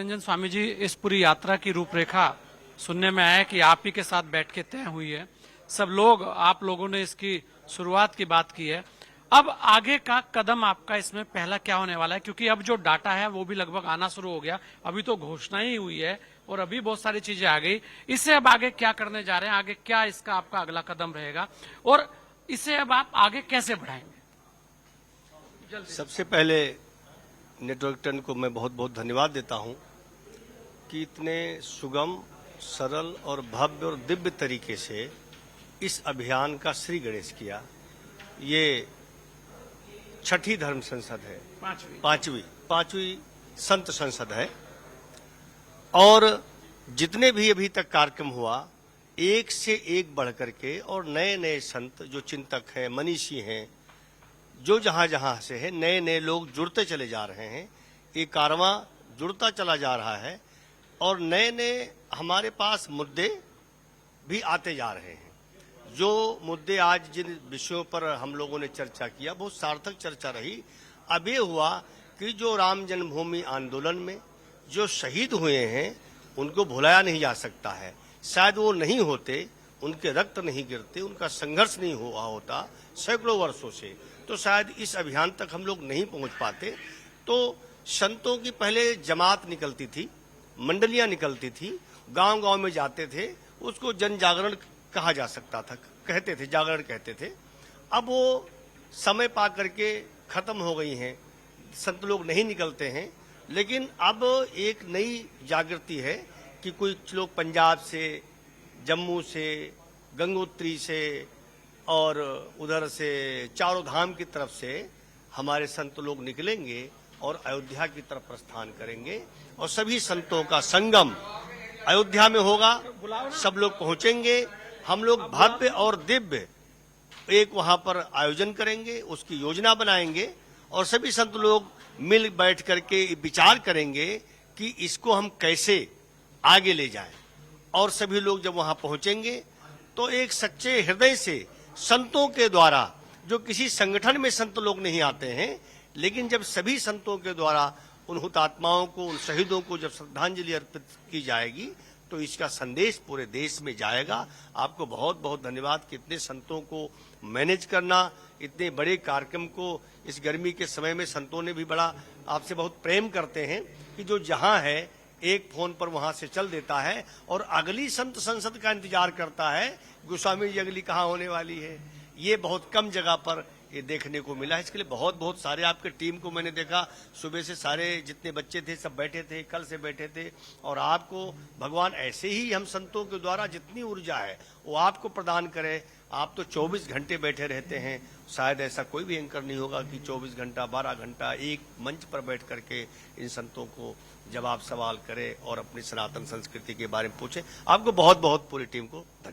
रंजन स्वामी जी, इस पूरी यात्रा की रूपरेखा सुनने में आया कि आप ही के साथ बैठ के तय हुई है। सब लोग, आप लोगों ने इसकी शुरुआत की बात की है। अब आगे का कदम आपका इसमें पहला क्या होने वाला है? क्योंकि अब जो डाटा है वो भी लगभग आना शुरू हो गया। अभी तो घोषणा ही हुई है और अभी बहुत सारी चीजें आ गई। इससे अब आगे क्या करने जा रहे हैं? आगे क्या इसका आपका अगला कदम रहेगा और इसे अब आप आगे कैसे बढ़ाएंगे? सबसे पहले नेटवर्क 10 को मैं बहुत बहुत धन्यवाद देता हूं कि इतने सुगम, सरल और भव्य और दिव्य तरीके से इस अभियान का श्री गणेश किया। ये छठी धर्म संसद है, पांचवी संत संसद है और जितने भी अभी तक कार्यक्रम हुआ, एक से एक बढ़ करके और नए नए संत जो चिंतक हैं, मनीषी हैं, जो जहां जहां से है, नए नए लोग जुड़ते चले जा रहे हैं। ये कारवां जुड़ता चला जा रहा है और नए नए हमारे पास मुद्दे भी आते जा रहे हैं। जो मुद्दे आज जिन विषयों पर हम लोगों ने चर्चा किया, बहुत सार्थक चर्चा रही। अब ये हुआ कि जो राम जन्मभूमि आंदोलन में जो शहीद हुए हैं उनको भुलाया नहीं जा सकता है। शायद वो नहीं होते, उनके रक्त नहीं गिरते, उनका संघर्ष नहीं हुआ होता सैकड़ों वर्षों से, तो शायद इस अभियान तक हम लोग नहीं पहुंच पाते। तो संतों की पहले जमात निकलती थी, मंडलियां निकलती थी, गांव गांव में जाते थे, उसको जन जागरण कहा जा सकता था, कहते थे, जागरण कहते थे। अब वो समय पा करके खत्म हो गई हैं, संत लोग नहीं निकलते हैं। लेकिन अब एक नई जागृति है कि कुछ लोग पंजाब से, जम्मू से, गंगोत्री से और उधर से चारों धाम की तरफ से हमारे संत लोग निकलेंगे और अयोध्या की तरफ प्रस्थान करेंगे और सभी संतों का संगम अयोध्या में होगा। सब लोग पहुंचेंगे। हम लोग भव्य और दिव्य एक वहां पर आयोजन करेंगे, उसकी योजना बनाएंगे और सभी संत लोग मिल बैठ करके विचार करेंगे कि इसको हम कैसे आगे ले जाएं। और सभी लोग जब वहां पहुंचेंगे तो एक सच्चे हृदय से संतों के द्वारा, जो किसी संगठन में संत लोग नहीं आते हैं, लेकिन जब सभी संतों के द्वारा उन हुतात्माओं को, उन शहीदों को जब श्रद्धांजलि अर्पित की जाएगी तो इसका संदेश पूरे देश में जाएगा। आपको बहुत बहुत धन्यवाद कि इतने संतों को मैनेज करना, इतने बड़े कार्यक्रम को इस गर्मी के समय में संतों ने भी बड़ा आपसे बहुत प्रेम करते हैं कि जो जहां है एक फोन पर वहां से चल देता है और अगली संत संसद का इंतजार करता है, गोस्वामी जी अगली कहाँ होने वाली है। ये बहुत कम जगह पर ये देखने को मिला है। इसके लिए बहुत बहुत सारे आपके टीम को मैंने देखा, सुबह से सारे जितने बच्चे थे सब बैठे थे, कल से बैठे थे। और आपको भगवान ऐसे ही हम संतों के द्वारा जितनी ऊर्जा है वो आपको प्रदान करे। आप तो 24 घंटे बैठे रहते हैं, शायद ऐसा कोई भी एंकर नहीं होगा कि 24 घंटा 12 घंटा एक मंच पर बैठ करके इन संतों को जवाब सवाल करे और अपनी सनातन संस्कृति के बारे में पूछे। आपको बहुत बहुत पूरी टीम को धन्यवाद।